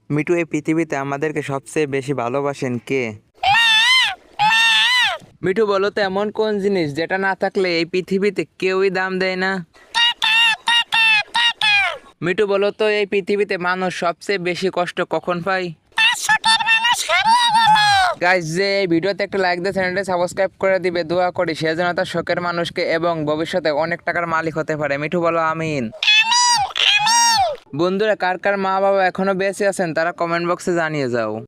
মিঠু, এই পৃথিবীতে আমাদেরকে সবচেয়ে বেশি ভালোবাসেন কে? মিঠু, বলো তো এমন কোন জিনিস যেটা না থাকলে এই পৃথিবীতে কেউই দাম দেয় না? মিঠু, বলো তো এই পৃথিবীতে মানুষ সবচেয়ে বেশি কষ্ট কখন পায়? গাইস, যে এই ভিডিওতে একটা লাইক দিয়ে চ্যানেলটা সাবস্ক্রাইব করে দিবে, দোয়া করি সে যেন তার শখের মানুষকে এবং ভবিষ্যতে অনেক টাকার মালিক হতে পারে। মিঠু, বলো আমিন। বন্ধুরা, কার কার মা বাবা এখনো বেঁচে আছেন তারা কমেন্ট বক্সে জানিয়ে যাও।